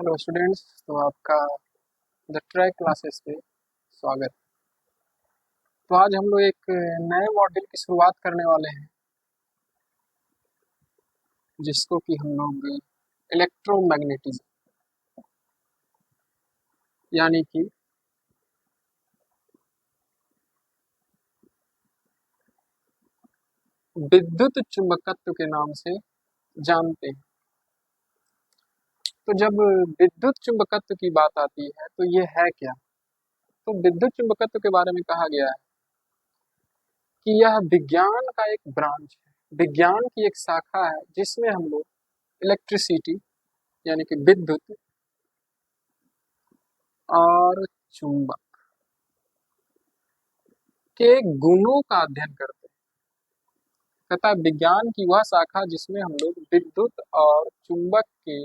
Hello students. तो आपका the track classes पे स्वागत। तो आज हम लोग एक नए मॉड्यूल की शुरुआत करने वाले हैं, जिसको कि हम लोग इलेक्ट्रोमैग्नेटिज्म यानी कि विद्युत चुंबकत्व के नाम से जानते हैं। तो जब विद्युत चुंबकत्व की बात आती है तो ये है क्या? तो विद्युत चुंबकत्व के बारे में कहा गया है कि यह विज्ञान का एक ब्रांच है, विज्ञान की एक शाखा है, जिसमें हम लोग इलेक्ट्रिसिटी यानी कि विद्युत और चुंबक के गुणों का अध्ययन करते हैं तथा विज्ञान की वह शाखा जिसमें हम लोग विद्युत और चुंबक के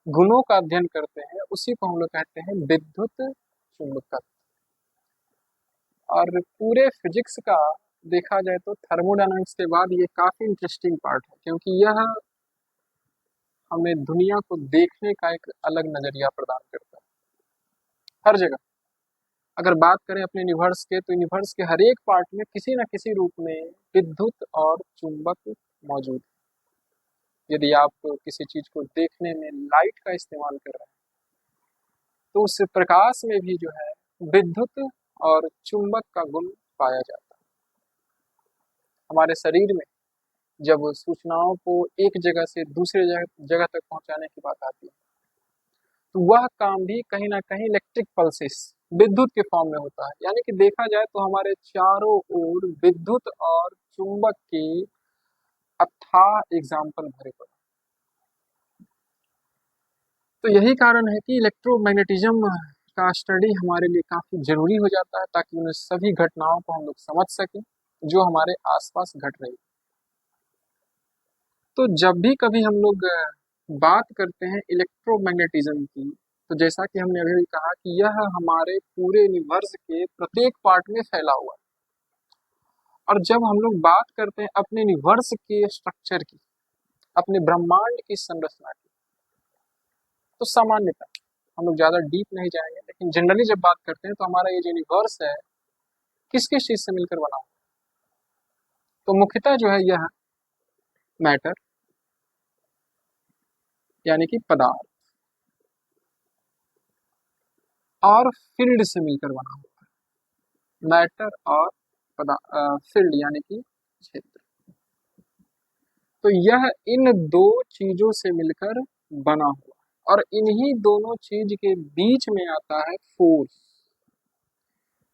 गुणों का अध्ययन करते हैं, उसी को हम लोग कहते हैं विद्युत चुंबकत्व। और पूरे फिजिक्स का देखा जाए तो थर्मोडायनामिक्स के बाद ये काफी इंटरेस्टिंग पार्ट है, क्योंकि यह हमें दुनिया को देखने का एक अलग नजरिया प्रदान करता है। हर जगह अगर बात करें अपने यूनिवर्स के, तो यूनिवर्स के हर एक पार्ट में किसी न किसी रूप में विद्युत और चुंबक मौजूद है। यदि आप किसी चीज को देखने में लाइट का इस्तेमाल कर रहे हैं, तो उस प्रकाश में भी जो है विद्युत और चुंबक का गुण पाया जाता है। हमारे शरीर में जब सूचनाओं को एक जगह से दूसरे जगह तक पहुंचाने की बात आती है, तो वह काम भी कहीं ना कहीं इलेक्ट्रिक पल्सेस विद्युत के फॉर्म में होता है। यानी कि देखा जाए तो हमारे चारों ओर विद्युत और चुंबक के अथाह एग्जाम्पल भरे पड़े। तो यही कारण है कि इलेक्ट्रोमैग्नेटिज्म का स्टडी हमारे लिए काफी जरूरी हो जाता है, ताकि उन सभी घटनाओं को हम लोग समझ सकें जो हमारे आसपास घट रही है। तो जब भी कभी हम लोग बात करते हैं इलेक्ट्रोमैग्नेटिज्म की, तो जैसा कि हमने अभी कहा कि यह हमारे पूरे यूनिवर्स के प्रत्येक पार्ट में फैला हुआ है। और जब हम लोग बात करते हैं अपने यूनिवर्स के स्ट्रक्चर की, अपने ब्रह्मांड की संरचना की, तो सामान्यतः हम लोग ज्यादा डीप नहीं जाएंगे, लेकिन जनरली जब बात करते हैं तो हमारा ये जो यूनिवर्स है किस किस चीज से मिलकर बना हुआ है? तो मुख्यतः जो है यह मैटर यानी कि पदार्थ और फील्ड से मिलकर बना हुआ है। मैटर और फील्ड यानी कि क्षेत्र। तो यह इन दो चीजों से मिलकर बना हुआ है, और इन्हीं दोनों चीज के बीच में आता है फोर्स,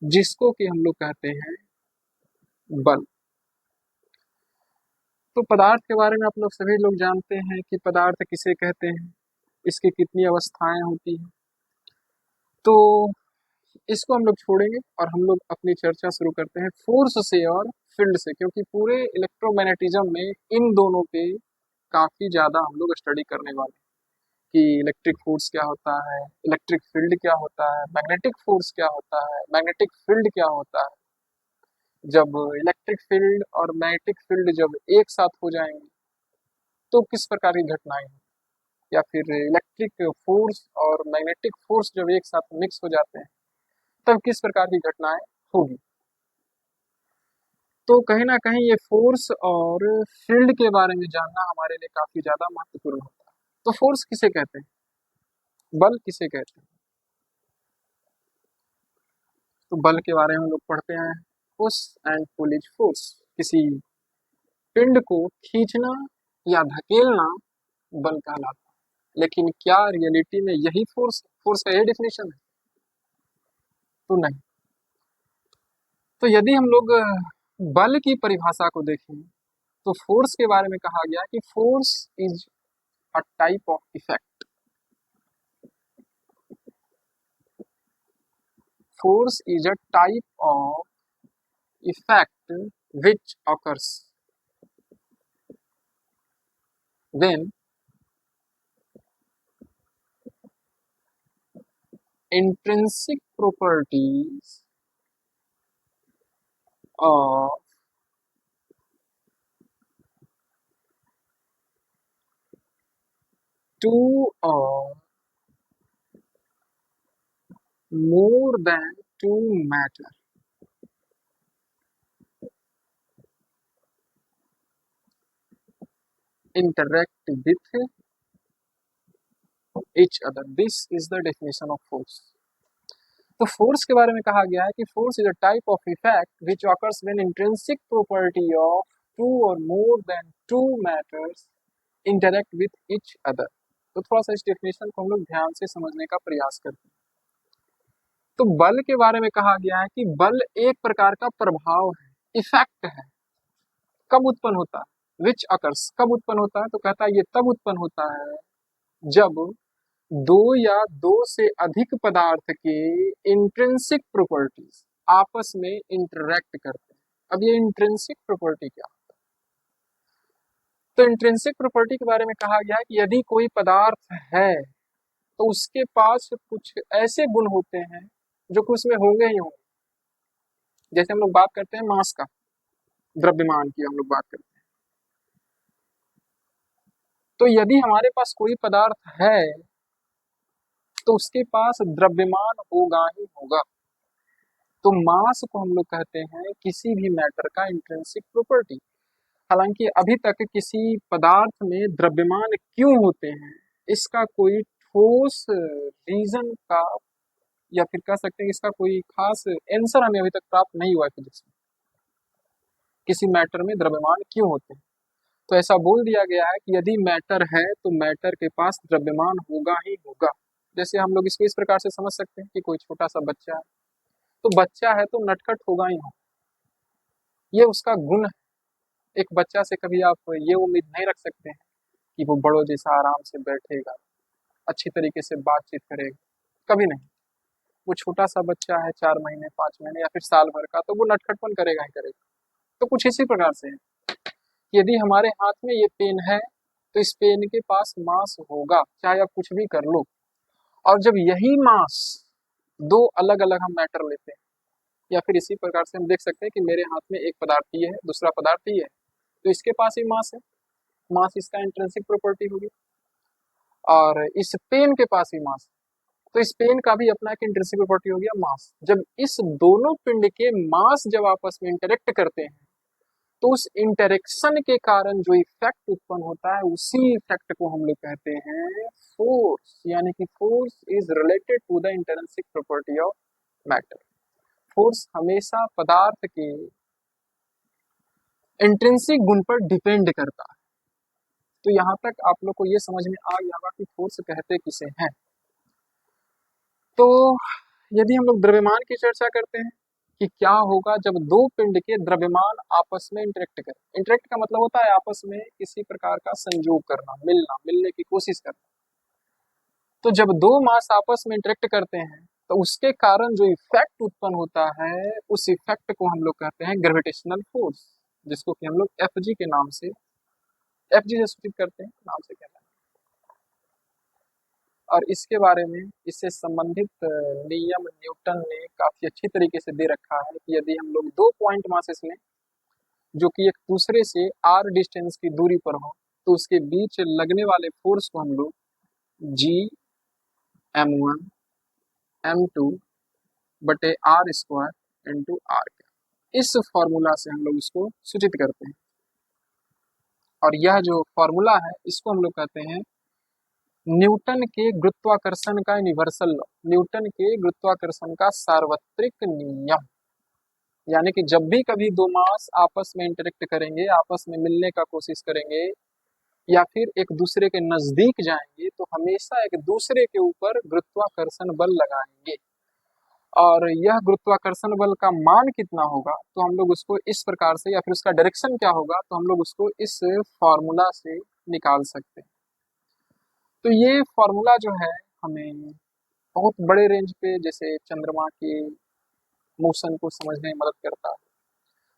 जिसको कि हम लोग कहते हैं बल। तो पदार्थ के बारे में आप लोग सभी लोग जानते हैं कि पदार्थ किसे कहते हैं, इसकी कितनी अवस्थाएं होती हैं। तो इसको हम लोग छोड़ेंगे और हम लोग अपनी चर्चा शुरू करते हैं फोर्स से और फील्ड से, क्योंकि पूरे इलेक्ट्रोमैग्नेटिज्म में इन दोनों पे काफी ज्यादा हम लोग स्टडी करने वाले हैं कि इलेक्ट्रिक फोर्स क्या होता है, इलेक्ट्रिक फील्ड क्या होता है, मैग्नेटिक फोर्स क्या होता है, मैग्नेटिक फील्ड क्या होता है। जब इलेक्ट्रिक फील्ड और मैग्नेटिक फील्ड जब एक साथ हो जाएंगे तो किस प्रकार की घटनाएं होंगी, या फिर इलेक्ट्रिक फोर्स और मैग्नेटिक फोर्स जब एक साथ मिक्स हो जाते हैं तब किस प्रकार की घटनाएं होगी। तो कहीं ना कहीं ये फोर्स और फील्ड के बारे में जानना हमारे लिए काफी ज्यादा महत्वपूर्ण होता है। तो फोर्स किसे कहते हैं, बल किसे कहते हैं? तो बल के बारे में हम लोग पढ़ते हैं पुश एंड पुलिज फोर्स। किसी पिंड को खींचना या धकेलना बल कहलाता है। लेकिन क्या रियलिटी में यही फोर्स फोर्स का यही डेफिनेशन है? तो नहीं। तो यदि हम लोग बल की परिभाषा को देखें, तो फोर्स के बारे में कहा गया कि force is a type of effect. Force is a type of effect which occurs when intrinsic properties of two or more than two matter interact with each other. This is the definition of force. तो force के बारे में कहा गया है कि force is a type of effect which occurs when intrinsic property of two or more than two matters interact with each other. तो थोड़ा सा इस डेफिनेशन को हम लोग ध्यान से समझने का प्रयास करते हैं। तो बल के बारे में कहा गया है कि बल एक प्रकार का प्रभाव है, इफेक्ट है। कब उत्पन्न होता है? विच अकर्स, कब उत्पन्न होता है? तो कहता है ये तब उत्पन्न होता है जब दो या दो से अधिक पदार्थ के इंट्रिंसिक प्रॉपर्टीज आपस में इंटरेक्ट करते हैं। अब ये इंट्रिंसिक प्रॉपर्टी क्या है? तो इंट्रिंसिक प्रॉपर्टी के बारे में कहा गया है कि यदि कोई पदार्थ है तो उसके पास कुछ ऐसे गुण होते हैं जो कि उसमें होंगे ही होंगे। जैसे हम लोग बात करते हैं मास का, द्रव्यमान की हम लोग बात करते हैं, तो यदि हमारे पास कोई पदार्थ है तो उसके पास द्रव्यमान होगा ही होगा। तो मास को हम लोग कहते हैं किसी भी मैटर का इंट्रिंसिक प्रॉपर्टी। हालांकि अभी तक किसी पदार्थ में द्रव्यमान क्यों होते हैं इसका कोई ठोस रीजन का या फिर कह सकते हैं इसका कोई खास आंसर हमें अभी तक प्राप्त नहीं हुआ है फिजिक्स में। किसी मैटर में द्रव्यमान क्यों होते हैं, तो ऐसा बोल दिया गया है कि यदि मैटर है तो मैटर के पास द्रव्यमान होगा ही होगा। जैसे हम लोग इसको इस प्रकार से समझ सकते हैं कि कोई छोटा सा बच्चा है तो बच्चा है तो नटखट होगा ही होगा, ये उसका गुण है। एक बच्चा से कभी आप ये उम्मीद नहीं रख सकते हैं कि वो बड़ों जैसा आराम से बैठेगा, अच्छी तरीके से बातचीत करेगा, कभी नहीं। वो छोटा सा बच्चा है, 4 महीने 5 महीने या फिर साल भर का, तो वो नटखटपन करेगा ही करेगा। तो कुछ इसी प्रकार से है, यदि हमारे हाथ में ये पेन है तो इस पेन के पास मास होगा, चाहे आप कुछ भी कर लो। और जब यही मास दो अलग अलग हम मैटर लेते हैं, या फिर इसी प्रकार से हम देख सकते हैं कि मेरे हाथ में एक पदार्थ ये है, दूसरा पदार्थ ये है, तो इसके पास भी मास है, मास इसका इंट्रिंसिक प्रॉपर्टी होगी। और इस पेन के पास भी मास, तो इस पेन का भी अपना एक इंट्रिंसिक प्रॉपर्टी हो गया मास। जब इस दोनों पिंड के मास जब आपस में इंटरेक्ट करते हैं तो उस इंटरेक्शन के कारण जो इफेक्ट उत्पन्न होता है उसी इफेक्ट को हम लोग कहते हैं फोर्स। यानी कि force is related to the intrinsic property of matter. Force हमेशा पदार्थ के इंट्रिंसिक गुण पर डिपेंड करता है। तो यहां तक आप लोग को ये समझ में आ गया होगा कि फोर्स कहते किसे हैं। तो यदि हम लोग द्रव्यमान की चर्चा करते हैं कि क्या होगा जब दो पिंड के द्रव्यमान आपस में इंटरेक्ट करें। इंटरेक्ट का मतलब होता है आपस में किसी प्रकार का संयोग करना, मिलना, मिलने की कोशिश करना। तो जब दो मास आपस में इंटरेक्ट करते हैं तो उसके कारण जो इफेक्ट उत्पन्न होता है उस इफेक्ट को हम लोग कहते हैं ग्रेविटेशनल फोर्स, जिसको कि हम लोग एफ जी के नाम से, एफ जी से सूचित करते हैं, नाम से कहते हैं। और इसके बारे में, इससे संबंधित नियम न्यूटन ने काफी अच्छी तरीके से दे रखा है कि यदि हम लोग दो पॉइंट मासेस लें जो कि एक दूसरे से आर डिस्टेंस की दूरी पर हो तो उसके बीच लगने वाले फोर्स को हम लोग जी m1 m2 बटे आर स्क्वायर इंटू आर, इस फॉर्मूला से हम लोग इसको सूचित करते हैं। और यह जो फॉर्मूला है इसको हम लोग कहते हैं न्यूटन के गुरुत्वाकर्षण का यूनिवर्सल लॉ, न्यूटन के गुरुत्वाकर्षण का सार्वत्रिक नियम। यानी कि जब भी कभी दो मास आपस में इंटरेक्ट करेंगे, आपस में मिलने का कोशिश करेंगे या फिर एक दूसरे के नजदीक जाएंगे तो हमेशा एक दूसरे के ऊपर गुरुत्वाकर्षण बल लगाएंगे। और यह गुरुत्वाकर्षण बल का मान कितना होगा तो हम लोग उसको इस प्रकार से, या फिर उसका डायरेक्शन क्या होगा तो हम लोग उसको इस फॉर्मूला से निकाल सकते हैं। तो ये फॉर्मूला जो है हमें बहुत बड़े रेंज पे, जैसे चंद्रमा के मोशन को समझने में मदद करता है।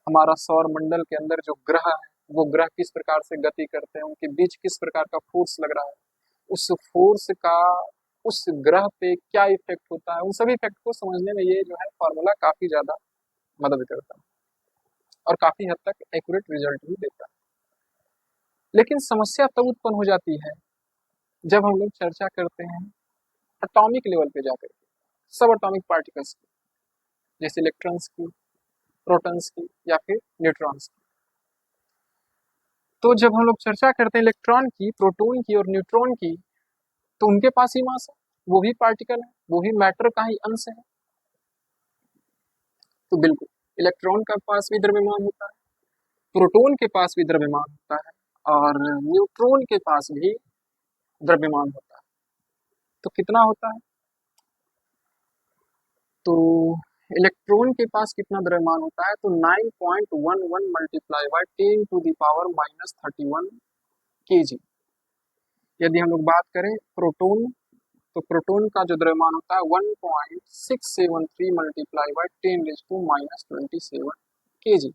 हमारा सौर मंडल के अंदर जो ग्रह है वो ग्रह किस प्रकार से गति करते हैं, उनके बीच किस प्रकार का फोर्स लग रहा है, उस फोर्स का उस ग्रह पे क्या इफेक्ट होता है, उन सभी इफेक्ट को समझने में ये जो है फॉर्मूला काफी ज्यादा मदद करता है और काफी हद तक एक्यूरेट रिजल्ट भी देता है। लेकिन समस्या तब उत्पन्न हो जाती है जब हम लोग चर्चा करते हैं एटॉमिक लेवल पे जाकर के। सब एटॉमिक पार्टिकल्स की, जैसे इलेक्ट्रॉन्स की, प्रोटॉन्स की या फिर न्यूट्रॉन्स की। तो जब हम लोग चर्चा करते हैं इलेक्ट्रॉन की, प्रोटॉन की और न्यूट्रॉन की, तो उनके पास ही मास है, वो भी पार्टिकल है, वो भी मैटर का ही अंश है। तो बिल्कुल इलेक्ट्रॉन का पास भी द्रव्यमान होता है, प्रोटॉन के पास भी द्रव्यमान होता है और न्यूट्रॉन के पास भी द्रव्यमान होता है। तो कितना होता है? तो इलेक्ट्रॉन के पास कितना द्रव्यमान होता है? तो 9.11 multiply by 10 to the power minus 31 KG. यदि हम लोग बात करें प्रोटॉन, तो प्रोटॉन का जो द्रव्यमान होता है 1.673 multiply by 10 raise to minus 27 KG.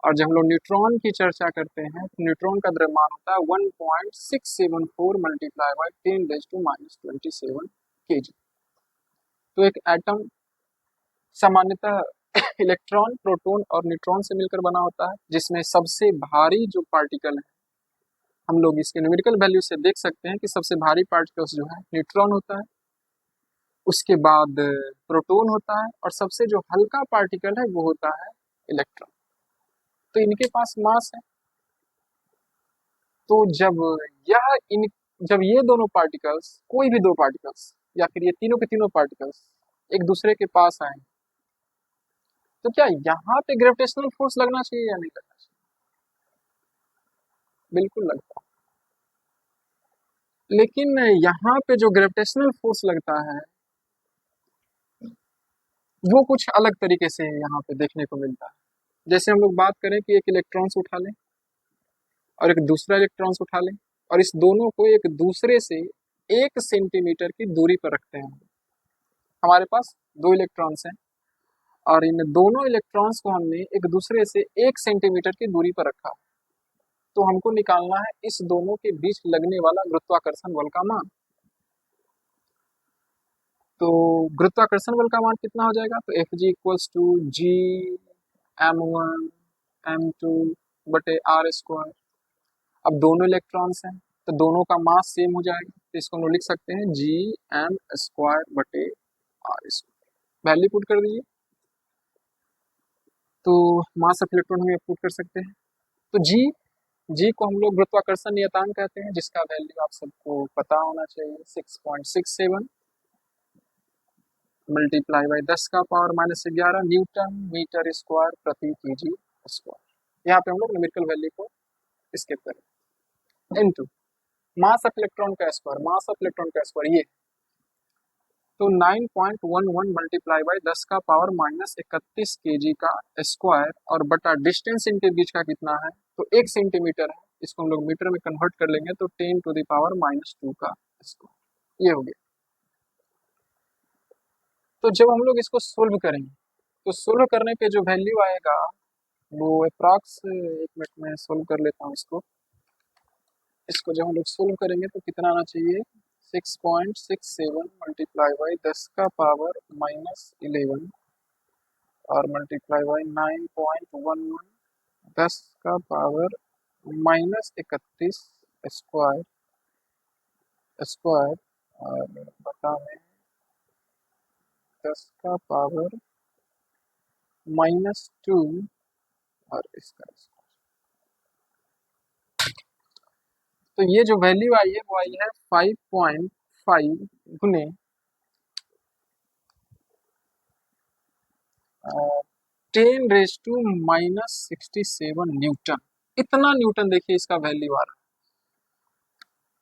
और जब हम लोग न्यूट्रॉन की चर्चा करते हैं तो न्यूट्रॉन का द्रव्यमान होता है 1.674 multiply by 10 raise to minus 27 KG. तो एक एटम सामान्यतः इलेक्ट्रॉन, प्रोटॉन और न्यूट्रॉन से मिलकर बना होता है, जिसमें सबसे भारी जो पार्टिकल है, हम लोग इसके न्यूमेरिकल वैल्यू से देख सकते हैं कि सबसे भारी पार्टिकल्स जो है न्यूट्रॉन होता है, उसके बाद प्रोटॉन होता है और सबसे जो हल्का पार्टिकल है वो होता है इलेक्ट्रॉन। तो इनके पास मास है। तो यह इन जब ये दोनों पार्टिकल्स, कोई भी दो पार्टिकल्स या फिर ये तीनों के तीनों पार्टिकल्स एक दूसरे के पास आए, तो क्या यहाँ पे ग्रेविटेशनल फोर्स लगना चाहिए या नहीं लगना चाहिए? बिल्कुल लगता है, लेकिन यहाँ पे जो ग्रेविटेशनल फोर्स लगता है वो कुछ अलग तरीके से यहाँ पे देखने को मिलता है। जैसे हम लोग बात करें कि एक इलेक्ट्रॉन्स उठा लें और एक दूसरा इलेक्ट्रॉन्स उठा लें और इस दोनों को एक दूसरे से 1 सेंटीमीटर की दूरी पर रखते हैं। हमारे पास दो इलेक्ट्रॉन्स हैं और इन दोनों इलेक्ट्रॉन्स को हमने एक दूसरे से 1 सेंटीमीटर की दूरी पर रखा। तो हमको निकालना है इस दोनों के बीच लगने वाला गुरुत्वाकर्षण बल का मान। तो गुरुत्वाकर्षण बल का मान कितना हो जाएगा? तो F G equals to G m1 m2 बटे आर स्क्वायर। अब दोनों इलेक्ट्रॉन्स हैं तो दोनों का मास सेम हो जाएगा, तो इसको हम लोग लिख सकते हैं जी एम स्क्वायर बटे आर स्क्वायर। वैल्यू पुट कर दीजिए तो मास ऑफ इलेक्ट्रॉन हम पुट कर सकते हैं। तो जी को हम लोग गुरुत्वाकर्षण नियतांक कहते हैं, जिसका वैल्यू आप सबको पता होना चाहिए 6.67 मल्टीप्लाई बाई 10 का power minus 11 newton metre square प्रति केजी स्क्वायर। यहाँ पे हम लोग न्यूमेरिकल वैल्यू को स्किप करें। इनटू मास ऑफ इलेक्ट्रॉन का स्क्वायर, मास ऑफ इलेक्ट्रॉन का स्क्वायर ये, तो 9.11 मल्टीप्लाई बाई 10 का पावर माइनस 31 केजी का स्क्वायर और बटा डिस्टेंस इनके बीच का कितना है? तो 1 सेंटीमीटर है, इसको हम लोग मीटर में कन्वर्ट कर लेंगे तो 10 टू द पावर माइनस 2 का स्क्वायर। ये हो गया। तो जब हम लोग इसको सोल्व करेंगे तो सोल्व करने पे जो वैल्यू आएगा वो अप्रॉक्स, 1 मिनट में सोल्व कर लेता हूँ इसको। इसको जब हम लोग सोल्व करेंगे तो कितना आना चाहिए? 6.67 मल्टीप्लाई बाई 10 का पावर माइनस 11 और मल्टीप्लाई बाई 9.11 10 का पावर माइनस 31 स्क्वायर स्क्वायर और बटा में 10 का पावर माइनस 2 और इसका स्क्वायर। तो ये जो वैल्यू आई है वो आई है 5.5 गुने 10 रेज टू माइनस 67 न्यूटन। इतना न्यूटन देखिए इसका वैल्यू आ रहा है,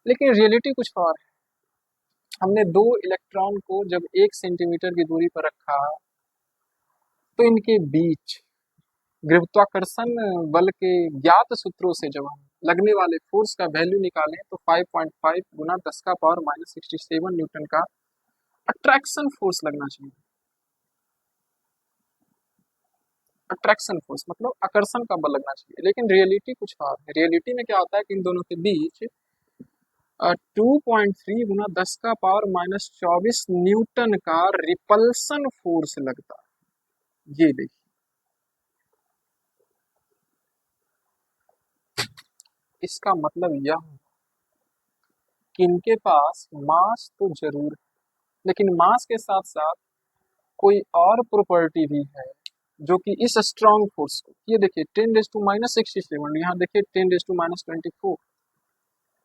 लेकिन रियलिटी कुछ और है। हमने दो इलेक्ट्रॉन को जब 1 सेंटीमीटर की दूरी पर रखा तो इनके बीच गुरुत्वाकर्षण बल के ज्ञात सूत्रों से जब हम लगने वाले फोर्स का वैल्यू निकालें तो 5.5 गुना 10 का पावर माइनस 67 न्यूटन का अट्रैक्शन फोर्स लगना चाहिए। अट्रैक्शन फोर्स मतलब आकर्षण का बल लगना चाहिए, लेकिन रियलिटी कुछ और है। रियलिटी में क्या होता है कि इन दोनों के बीच 2.3 गुना 10 का पावर माइनस 24 न्यूटन का रिपल्सन फोर्स लगता है। ये देखिए, इसका मतलब यह कि इनके पास मास तो जरूर है, लेकिन मास के साथ साथ कोई और प्रॉपर्टी भी है जो कि इस स्ट्रॉन्ग फोर्स को, ये देखिए 10⁻⁻�67, यहाँ देखिए 10⁻⁻24,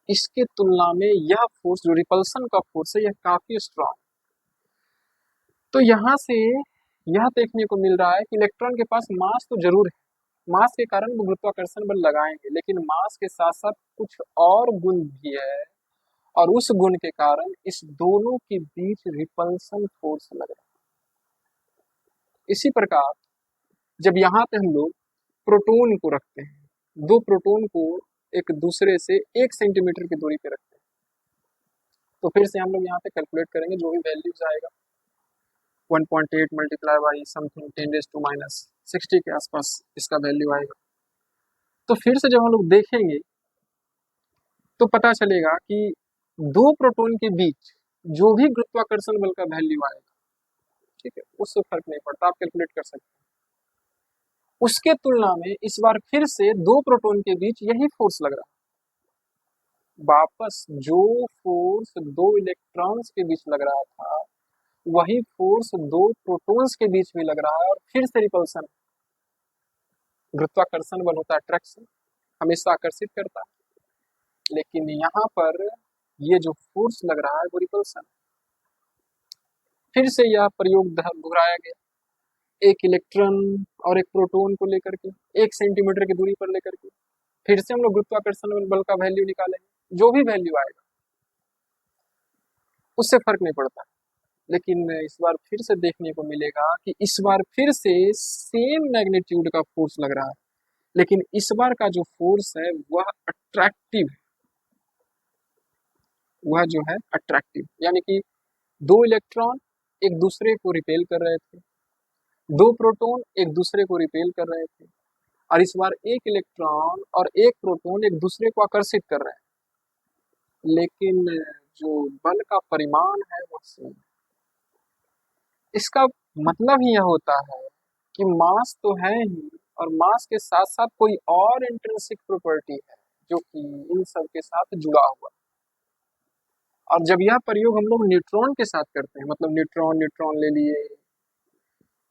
इसके तुलना में यह फोर्स जो रिपल्सन का फोर्स है यह काफी स्ट्रांग। तो यहाँ से यह देखने को मिल रहा है कि इलेक्ट्रॉन के पास मास तो जरूर है, मास के कारण वो गुरुत्वाकर्षण बल लगाएंगे, लेकिन मास के साथ साथ कुछ और गुण भी है, और उस गुण के कारण इस दोनों के बीच रिपल्सन फोर्स लग रहा है। इसी प्रकार जब यहाँ पे हम लोग प्रोटॉन को रखते हैं, दो प्रोटॉन को एक दूसरे से 1 सेंटीमीटर की दूरी पे रखते हैं, तो फिर से हम लोग यहाँ पे कैलकुलेट करेंगे, जो भी वैल्यूज आएगा 1.8 मल्टीप्लाई बाई समथिंग 10⁻⁻60 के आसपास इसका वैल्यू आएगा। तो फिर से जब हम लोग देखेंगे तो पता चलेगा कि दो प्रोटॉन के बीच जो भी गुरुत्वाकर्षण बल का वैल्यू आएगा, ठीक है, उससे फर्क नहीं पड़ता, आप कैलकुलेट कर सकते हैं। उसके तुलना में इस बार फिर से दो प्रोटॉन के बीच यही फोर्स लग रहा है, वापस जो फोर्स दो इलेक्ट्रॉन्स के बीच लग रहा था वही फोर्स दो प्रोटॉन्स के बीच भी लग रहा है, और फिर से रिपल्सन। गुरुत्वाकर्षण बल होता है अट्रैक्शन, हमेशा आकर्षित करता है, लेकिन यहाँ पर ये जो फोर्स लग रहा है वो रिपल्सन। फिर से यह प्रयोग दोहराया गया, एक इलेक्ट्रॉन और एक प्रोटॉन को लेकर के 1 सेंटीमीटर की दूरी पर लेकर के, फिर से हम लोग गुरुत्वाकर्षण बल का वैल्यू निकालेंगे, जो भी वैल्यू आएगा उससे फर्क नहीं पड़ता। लेकिन इस बार फिर से देखने को मिलेगा कि इस बार फिर से सेम मैग्नीट्यूड का फोर्स लग रहा है, लेकिन इस बार का जो फोर्स है वह अट्रैक्टिव है, वह जो है अट्रैक्टिव, यानी कि दो इलेक्ट्रॉन एक दूसरे को रिपेल कर रहे थे, दो प्रोटॉन एक दूसरे को रिपेल कर रहे थे, और इस बार एक इलेक्ट्रॉन और एक प्रोटॉन एक दूसरे को आकर्षित कर रहे हैं, लेकिन जो बल का परिमाण है वो सेम। इसका मतलब ही यह होता है कि मास तो है ही, और मास के साथ साथ कोई और इंट्रिंसिक प्रॉपर्टी है जो कि इन सब के साथ जुड़ा हुआ। और जब यह प्रयोग हम लोग न्यूट्रॉन के साथ करते हैं, मतलब न्यूट्रॉन न्यूट्रॉन ले लिए,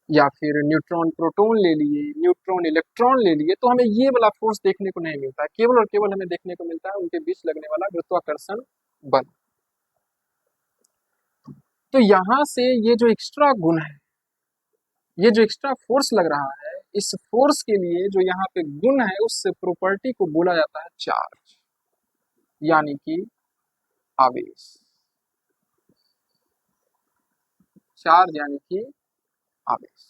या फिर न्यूट्रॉन प्रोटॉन ले लिए, न्यूट्रॉन इलेक्ट्रॉन ले लिए, तो हमें ये वाला फोर्स देखने को नहीं मिलता है, केवल और केवल हमें देखने को मिलता है उनके बीच लगने वाला गुरुत्वाकर्षण बल। तो यहाँ से ये जो एक्स्ट्रा गुण है, ये जो एक्स्ट्रा फोर्स लग रहा है, इस फोर्स के लिए जो यहाँ पे गुण है उस प्रॉपर्टी को बोला जाता है चार्ज, यानी कि आवेश। चार्ज यानी कि आवेश।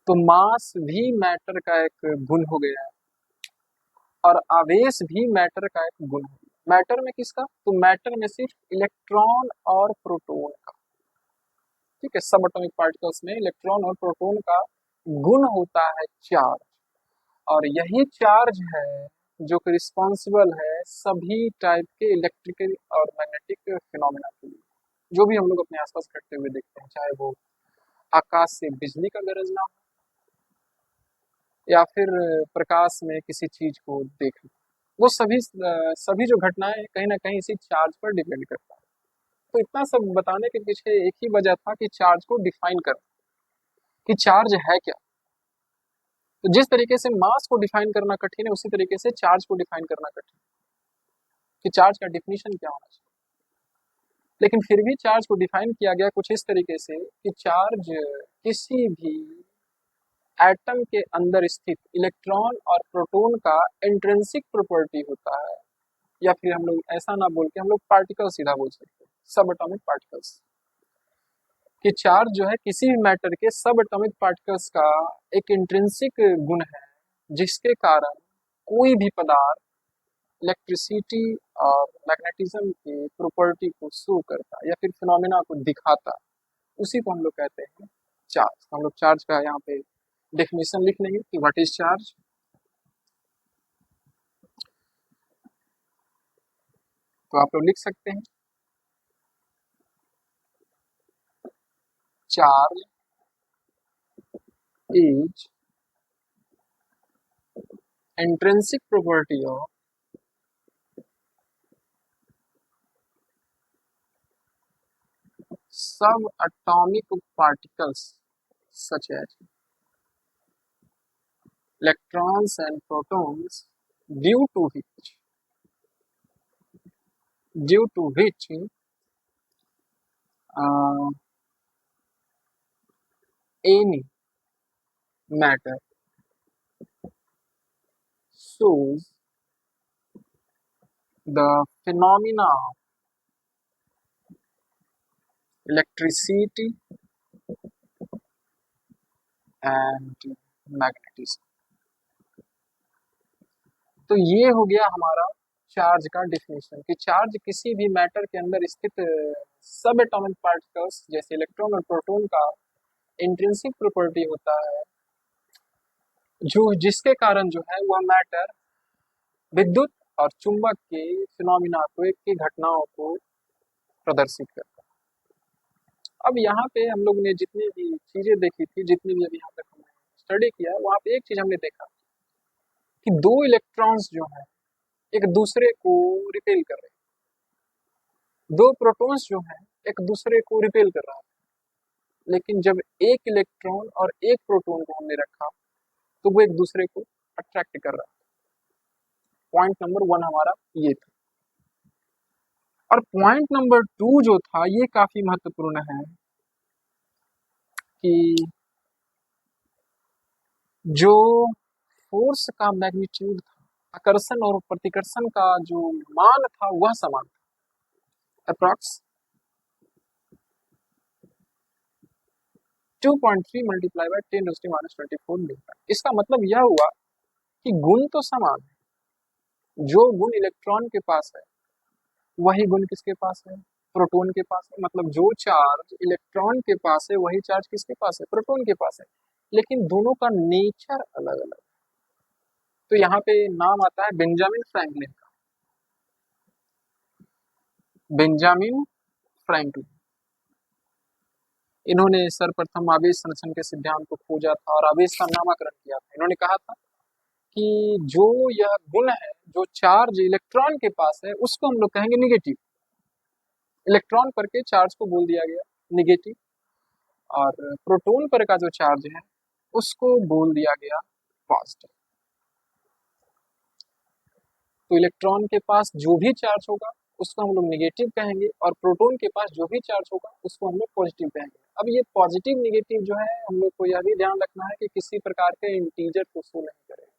तो मास भी मैटर का एक गुण हो गया है, और आवेश भी मैटर का एक गुण है। मैटर में किसका? तो मैटर में सिर्फ इलेक्ट्रॉन और प्रोटॉन का, ठीक है, सब एटॉमिक पार्टिकल्स में इलेक्ट्रॉन और प्रोटॉन का गुण होता है चार्ज, और यही चार्ज है जो कि रिस्पॉन्सिबल है सभी टाइप के इलेक्ट्रिकल और मैग्नेटिक फिनोमेना के लिए, जो भी हम लोग अपने आसपास घटते हुए देखते हैं, चाहे वो आकाश से बिजली का गरजना हो, या फिर प्रकाश में किसी चीज को देखना, वो सभी जो घटनाएं कहीं ना कहीं इसी चार्ज पर डिपेंड करता है। तो इतना सब बताने के पीछे एक ही वजह था कि चार्ज को डिफाइन करना, कि चार्ज है क्या। तो जिस तरीके से मास को डिफाइन करना कठिन है, उसी तरीके से चार्ज को डिफाइन करना कठिन है, कि चार्ज का डिफिनीशन क्या होना चाहिए। लेकिन फिर भी चार्ज को डिफाइन किया गया कुछ इस तरीके से कि चार्ज किसी भी एटम के अंदर स्थित इलेक्ट्रॉन और प्रोटॉन का इंट्रिंसिक प्रॉपर्टी होता है, या फिर हम लोग ऐसा ना बोल के हम लोग पार्टिकल सीधा बोल सकते हैं, सब एटॉमिक पार्टिकल्स। कि चार्ज जो है किसी भी मैटर के सब एटॉमिक पार्टिकल्स का एक इंट्रिंसिक गुण है, जिसके कारण कोई भी पदार्थ इलेक्ट्रिसिटी और मैग्नेटिज्म की प्रॉपर्टी को शो करता है या फिर फिनोमेना को दिखाता है, उसी को हम लोग कहते हैं चार्ज। हम लोग चार्ज का यहाँ पे डेफिनेशन लिख लेंगे कि व्हाट इज चार्ज। तो आप लोग लिख सकते हैं, charge is intrinsic property of सब atomic particles such as electrons and protons due to which due to which uh, any matter shows the phenomena of electricity and magnetism। तो ये हो गया हमारा चार्ज का डिफिनेशन कि चार्ज किसी भी मैटर के अंदर स्थित सब एटॉमिक पार्टिकल्स जैसे इलेक्ट्रॉन और प्रोटॉन का इंट्रिंसिक प्रॉपर्टी होता है जो जिसके कारण जो है वह मैटर विद्युत और चुंबक के फिनोमिना को एक की घटनाओं को प्रदर्शित करता है। अब यहाँ पे हम लोग ने जितनी भी चीजें देखी थी, जितनी भी अभी यहाँ तक हमने स्टडी किया, वहाँ पे एक चीज हमने देखा कि दो इलेक्ट्रॉन्स जो है एक दूसरे को रिपेल कर रहे हैं, दो प्रोटॉन्स जो है एक दूसरे को रिपेल कर रहा है। लेकिन जब एक इलेक्ट्रॉन और एक प्रोटॉन को हमने रखा तो वो एक दूसरे को अट्रैक्ट कर रहा है। पॉइंट नंबर 1 हमारा ये था। और पॉइंट नंबर 2 जो था ये काफी महत्वपूर्ण है कि जो फोर्स का मैग्नीट्यूड था, आकर्षण और प्रतिकर्षण का जो मान था वह समान था, अप्रॉक्स 2.3 मल्टीप्लाई बाय 10⁻⁻24 न्यूटन। इसका मतलब यह हुआ कि गुण तो समान है, जो गुण इलेक्ट्रॉन के पास है वही गुण किसके पास है, प्रोटॉन के पास है। मतलब जो चार्ज इलेक्ट्रॉन के पास है वही चार्ज किसके पास है, प्रोटॉन के पास है। लेकिन दोनों का नेचर अलग अलग। तो यहाँ पे नाम आता है बेंजामिन फ्रैंकलिन का। बेंजामिन फ्रैंकलिन, इन्होंने सर्वप्रथम आवेश संरक्षण के सिद्धांत को खोजा था और आवेश का नामकरण किया था। इन्होंने कहा था कि जो यह गुण है, जो चार्ज इलेक्ट्रॉन के पास है उसको हम लोग कहेंगे निगेटिव। इलेक्ट्रॉन पर के चार्ज को बोल दिया गया निगेटिव, और प्रोटॉन पर का जो चार्ज है उसको बोल दिया गया पॉजिटिव। तो इलेक्ट्रॉन के पास जो भी चार्ज होगा उसको हम लोग निगेटिव कहेंगे, और प्रोटॉन के पास जो भी चार्ज होगा उसको हम लोग पॉजिटिव कहेंगे। अब ये पॉजिटिव निगेटिव जो है हम लोग को यह भी ध्यान रखना है कि किसी प्रकार के इंटीजर को शो नहीं करेगा।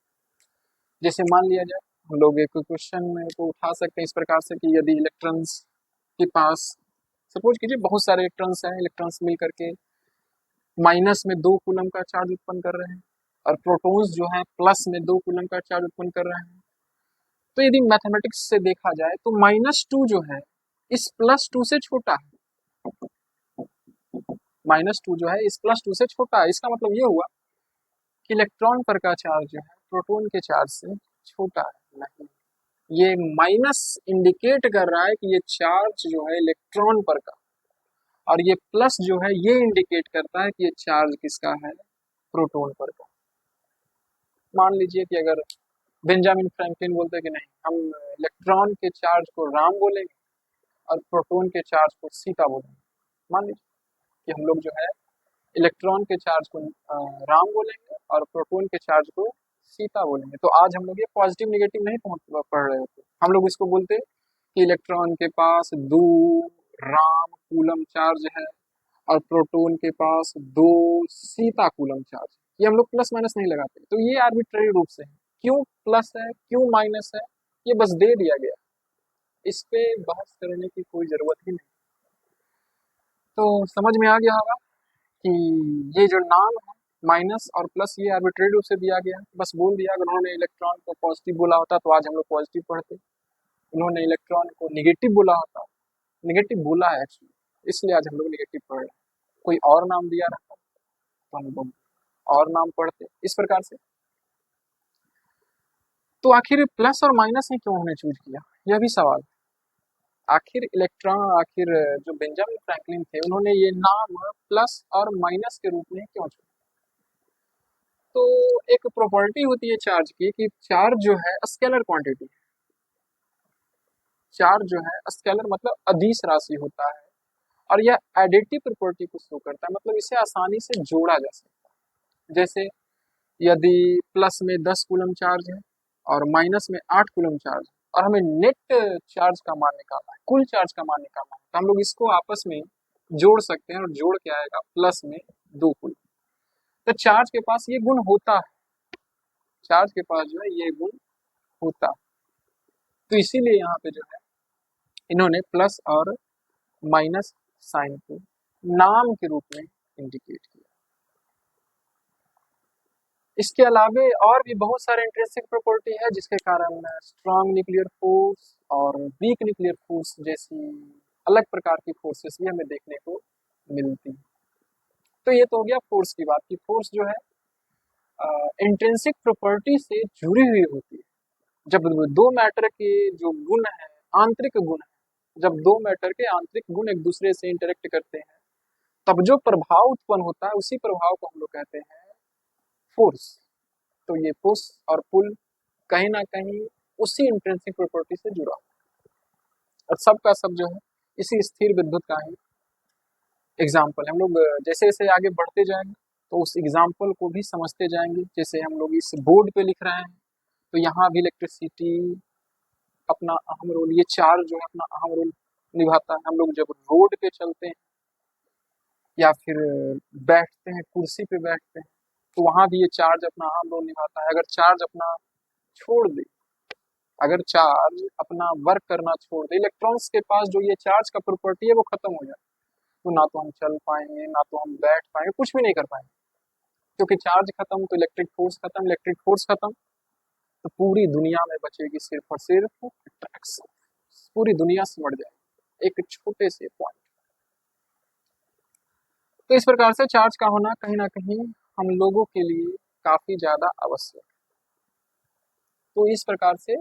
जैसे मान लिया जाए, हम लोग एक क्वेश्चन को उठा सकते हैं इस प्रकार से कि यदि इलेक्ट्रॉन्स के पास, सपोज कीजिए बहुत सारे इलेक्ट्रॉन्स हैं, इलेक्ट्रॉन्स मिल करके माइनस में 2 कूलम का चार्ज उत्पन्न कर रहे हैं और प्रोटॉन्स जो है प्लस में 2 कूलम का चार्ज उत्पन्न कर रहे हैं। तो यदि मैथमेटिक्स से देखा जाए तो -2 जो है इस +2 से छोटा है। -2 जो है इस +2 से छोटा है। इसका मतलब ये हुआ कि इलेक्ट्रॉन पर का चार्ज जो है प्रोटॉन के चार्ज से छोटा है। नहीं, ये माइनस इंडिकेट कर रहा है कि ये चार्ज जो है इलेक्ट्रॉन पर का, और ये प्लस जो है ये इंडिकेट करता है कि ये चार्ज किसका है, प्रोटॉन पर का। मान लीजिए कि अगर बेंजामिन फ्रैंकलिन बोलते हैं कि नहीं, हम इलेक्ट्रॉन के चार्ज को राम बोलेंगे और प्रोटॉन के चार्ज को सीता बोलेंगे। मान लीजिए कि हम लोग जो है इलेक्ट्रॉन के चार्ज को राम बोलेंगे और प्रोटॉन के चार्ज को सीता बोलेंगे। तो आज हम लोग ये पॉजिटिव निगेटिव नहीं पढ़ रहे होते, हम लोग इसको बोलते कि इलेक्ट्रॉन के पास 2 राम कूलम चार्ज है और प्रोटॉन के पास 2 सीता कूलम चार्ज। ये हम लोग प्लस माइनस नहीं लगाते। तो ये आर्बिट्ररी रूप से है, क्यों प्लस है क्यों माइनस है ये बस दे दिया गया, इस पे बहस करने की कोई जरूरत ही नहीं। तो समझ में आ गया होगा कि ये जो नाम है माइनस और प्लस ये आर्बिट्रेरी रूप से दिया गया है, बस बोल दिया। अगर उन्होंने इलेक्ट्रॉन को पॉजिटिव बोला होता तो आज हम लोग पॉजिटिव पढ़ते, उन्होंने इलेक्ट्रॉन को निगेटिव बोला होता, निगेटिव बोला है एक्चुअली, इसलिए आज हम लोग निगेटिव पढ़ रहे हैं। कोई और नाम दिया रहता तो हम लोग और नाम पढ़ते इस प्रकार से। तो आखिर प्लस और माइनस ने क्यों हमने चूज किया, यह भी सवाल। आखिर जो बेंजामिन फ्रैंकलिन थे उन्होंने ये नाम प्लस और माइनस के रूप में क्यों चुना। तो एक प्रॉपर्टी होती है चार्ज की कि चार्ज जो है स्केलर क्वांटिटी, चार्ज जो है स्केलर मतलब अदिश राशि होता है, और यह एडिटिव प्रॉपर्टी को शो करता है, मतलब इसे आसानी से जोड़ा जा सकता है। जैसे यदि प्लस में 10 कूलम चार्ज है और माइनस में 8 कूलम चार्ज है और हमें नेट चार्ज का मान निकालना है, कुल चार्ज का मान निकालना है, तो हम लोग इसको आपस में जोड़ सकते हैं और जोड़ के आएगा प्लस में 2 कूलम। तो चार्ज के पास ये गुण होता है, चार्ज के पास जो है ये गुण होता है। तो इसीलिए यहाँ पे जो है इन्होंने प्लस और माइनस साइन को नाम के रूप में इंडिकेट किया। इसके अलावे और भी बहुत सारे इंटरेस्टिंग प्रॉपर्टी है जिसके कारण स्ट्रॉन्ग न्यूक्लियर फोर्स और वीक न्यूक्लियर फोर्स जैसी अलग प्रकार की फोर्सेस भी हमें देखने को मिलती है। तो ये तो हो गया फोर्स की बात की। फोर्स जो है इंट्रिंसिक प्रॉपर्टी से जुड़ी हुई होती है। जब दो मैटर के जो गुण है, आंतरिक गुण है, जब दो मैटर के आंतरिक गुण एक दूसरे से इंटरेक्ट करते हैं तब जो प्रभाव उत्पन्न होता है उसी प्रभाव को हम लोग कहते हैं फोर्स। तो ये पुश और पुल कहीं ना कहीं उसी इंट्रिंसिक प्रॉपर्टी से जुड़ा और सब का सब जो है इसी स्थिर विद्युत का ही एग्जाम्पल। हम लोग जैसे जैसे आगे बढ़ते जाएंगे तो उस एग्जाम्पल को भी समझते जाएंगे। जैसे हम लोग इस बोर्ड पे लिख रहे हैं तो यहाँ भी इलेक्ट्रिसिटी अपना अहम रोल, ये चार्ज जो है अपना अहम रोल निभाता है। हम लोग जब रोड पे चलते हैं या फिर बैठते हैं, कुर्सी पे बैठते हैं, तो वहां भी ये चार्ज अपना अहम रोल निभाता है। अगर चार्ज अपना छोड़ दे, अगर चार्ज अपना वर्क करना छोड़ दे, इलेक्ट्रॉन्स के पास जो ये चार्ज का प्रॉपर्टी है वो खत्म हो जाए, तो ना तो हम चल पाएंगे, ना तो हम बैठ पाएंगे, कुछ भी नहीं कर पाएंगे। क्योंकि चार्ज खत्म तो इलेक्ट्रिक फोर्स खत्म, इलेक्ट्रिक फोर्स खत्म तो पूरी दुनिया में बचेगी सिर्फ और सिर्फ अट्रैक्शन। पूरी दुनिया सिमट जाएगी एक छोटे से पॉइंट। तो इस प्रकार से चार्ज का होना कहीं ना कहीं हम लोगों के लिए काफी ज्यादा आवश्यक है। तो इस प्रकार से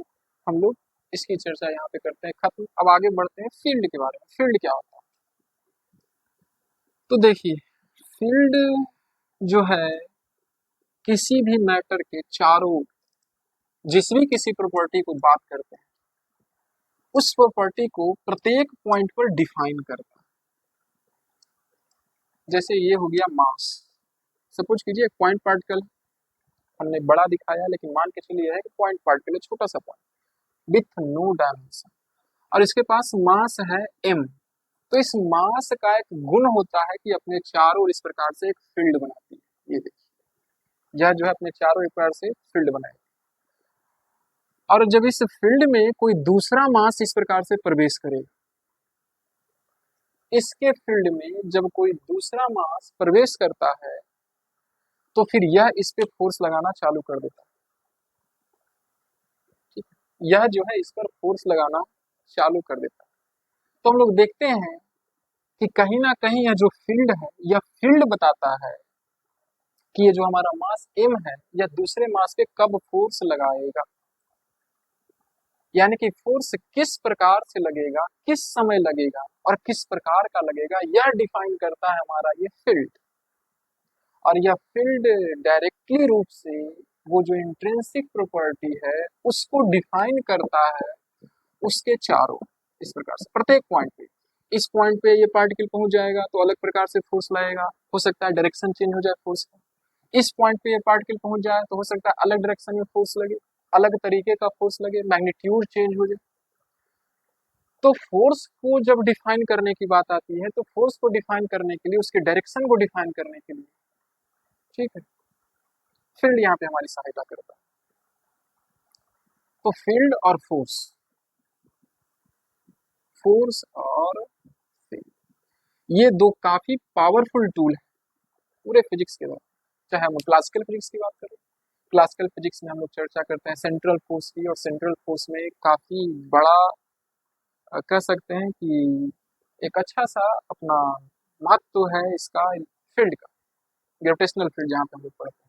हम लोग इसकी चर्चा यहाँ पे करते हैं खत्म। अब आगे बढ़ते हैं फील्ड के बारे में। फील्ड क्या होता है? तो देखिए, फील्ड जो है किसी भी मैटर के चारों जिस भी किसी प्रॉपर्टी को बात करते हैं उस प्रॉपर्टी को प्रत्येक पॉइंट पर डिफाइन करता है। जैसे ये हो गया मास। सपोज कीजिए एक पॉइंट पार्टिकल, हमने बड़ा दिखाया लेकिन मान के चलिए है कि पॉइंट पार्टिकल है, छोटा सा पॉइंट विथ नो डायमेंशन और इसके पास मास है m। तो इस मास का एक गुण होता है कि अपने चारों ओर इस प्रकार से एक फील्ड बनाती है। ये देखिए, यह जो है अपने चारों एक प्रकार से फील्ड बनाएगी। और जब इस फील्ड में कोई दूसरा मास इस प्रकार से प्रवेश करेगा, इसके फील्ड में जब कोई दूसरा मास प्रवेश करता है तो फिर यह इस पे फोर्स लगाना चालू कर देता है। ठीक है, यह जो है इस पर फोर्स लगाना चालू कर देता है। तो हम लोग देखते हैं कि कहीं ना कहीं यह जो फील्ड है, यह फील्ड बताता है कि ये जो हमारा मास m है यह दूसरे मास पे कब फोर्स लगाएगा, यानी कि फोर्स किस प्रकार से लगेगा, किस समय लगेगा और किस प्रकार का लगेगा, यह डिफाइन करता है हमारा ये फील्ड। और यह फील्ड डायरेक्टली रूप से वो जो इंट्रिंसिक प्रॉपर्टी है उसको डिफाइन करता है उसके चारों। इस प्रकार से प्रत्येक पॉइंट पे, इस पॉइंट पे ये पार्टिकल पहुंच जाएगा तो अलग प्रकार से फोर्स लगेगा, हो सकता है डायरेक्शन चेंज हो जाए फोर्स का। इस पॉइंट पे ये पार्टिकल पहुंच जाए तो हो सकता है अलग डायरेक्शन में फोर्स लगे, अलग तरीके का फोर्स लगे, मैग्नीट्यूड चेंज हो जाए। तो फोर्स को जब डिफाइन करने की बात आती है तो फोर्स को डिफाइन करने के लिए, उसके डायरेक्शन को डिफाइन करने के लिए, ठीक है, फील्ड यहाँ पे हमारी सहायता करता है। तो फील्ड और फोर्स, फोर्स और फील्ड, ये दो काफी पावरफुल टूल है पूरे फिजिक्स के दौरान। चाहे हम क्लासिकल फिजिक्स की बात करें, क्लासिकल फिजिक्स में हम लोग चर्चा करते हैं सेंट्रल फोर्स की, और सेंट्रल फोर्स में काफी बड़ा कह सकते हैं कि एक अच्छा सा अपना महत्व तो है इसका फील्ड का, ग्रेविटेशनल फील्ड जहाँ पे हम लोग पढ़ते हैं।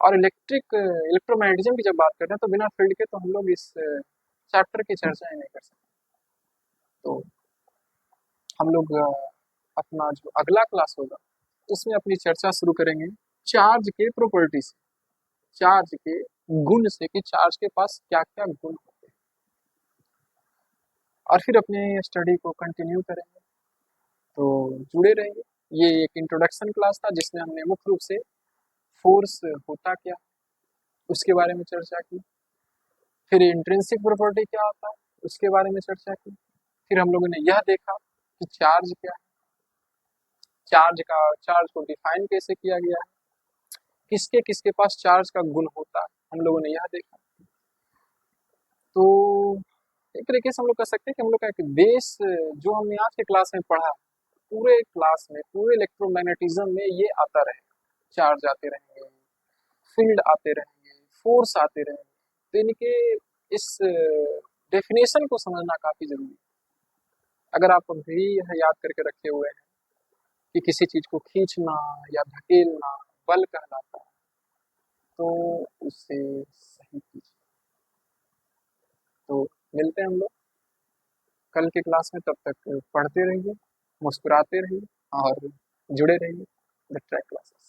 और इलेक्ट्रोमैग्नेटिज्म की जब बात करते हैं तो बिना फील्ड के तो हम लोग इस चैप्टर की चर्चा ही नहीं कर सकते। तो हम लोग अपना जो अगला क्लास होगा उसमें अपनी चर्चा शुरू करेंगे चार्ज के प्रॉपर्टी से, चार्ज के गुण से, कि चार्ज के पास क्या क्या गुण होते हैं, और फिर अपने स्टडी को कंटिन्यू करेंगे। तो जुड़े रहिए। ये एक इंट्रोडक्शन क्लास था जिसमें हमने मुख्य रूप से फोर्स होता क्या उसके बारे में चर्चा की, फिर इंट्रिंसिक प्रॉपर्टी क्या होता है उसके बारे में चर्चा की, फिर हम लोगों ने यह देखा कि चार्ज क्या है, चार्ज को डिफाइन कैसे किया गया है, किसके किसके पास चार्ज का गुण होता है, हम लोगों ने यह देखा। तो एक तरीके से हम लोग कह सकते हैं कि हम लोग का एक बेस जो हमने आज के क्लास में पढ़ा, पूरे क्लास में पूरे इलेक्ट्रोमैग्नेटिज्म में ये आता रहे, चार्ज आते रहेंगे, फील्ड आते रहेंगे, फोर्स आते रहेंगे। तो इनके इस डेफिनेशन को समझना काफी जरूरी है। अगर आप अभी यह याद करके रखे हुए हैं कि किसी चीज को खींचना या धकेलना बल कहलाता है, तो उससे सही कीजिए। तो मिलते हैं हम लोग कल के क्लास में, तब तक पढ़ते रहिए, मुस्कुराते रहिए और जुड़े रहिए द ट्रैक क्लासेस।